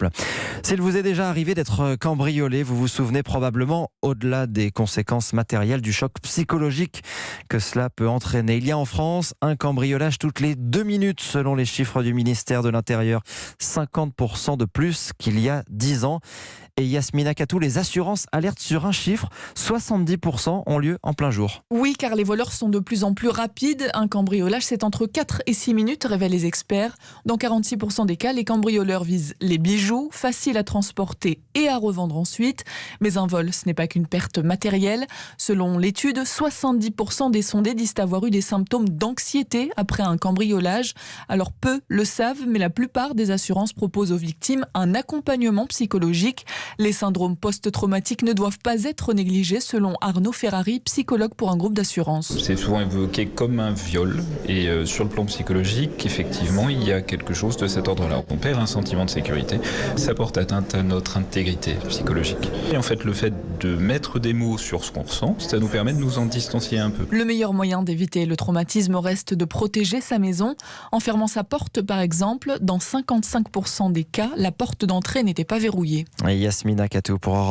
exemple. S'il vous est déjà arrivé d'être cambriolé, vous vous souvenez probablement, au-delà des conséquences matérielles, du choc psychologique que cela peut entraîner. Il y a en France un cambriolage toutes les 2 minutes selon les chiffres du ministère de l'Intérieur. 50% de plus qu'il y a 10 ans. Et Yasmina Katou, les assurances alertent sur un chiffre, 70% ont lieu en plein jour. Oui, car les voleurs sont de plus en plus rapides. Un cambriolage, c'est entre 4 et 6 minutes, révèlent les experts. Dans 46% des cas, les cambrioleurs visent les bijoux, faciles à transporter et à revendre ensuite. Mais un vol, ce n'est pas qu'une perte matérielle. Selon l'étude, 70% des sondés disent avoir eu des symptômes d'anxiété après un cambriolage. Alors peu le savent, mais la plupart des assurances proposent aux victimes un accompagnement psychologique. Les syndromes post-traumatiques ne doivent pas être négligés, selon Arnaud Ferrari, psychologue pour un groupe d'assurance. C'est souvent évoqué comme un viol et sur le plan psychologique, effectivement, il y a quelque chose de cet ordre-là. On perd un sentiment de sécurité, ça porte atteinte à notre intégrité psychologique. Et en fait, le fait de mettre des mots sur ce qu'on ressent, ça nous permet de nous en distancier un peu. Le meilleur moyen d'éviter le traumatisme reste de protéger sa maison. En fermant sa porte, par exemple, dans 55% des cas, la porte d'entrée n'était pas verrouillée. Yasmina Katou pour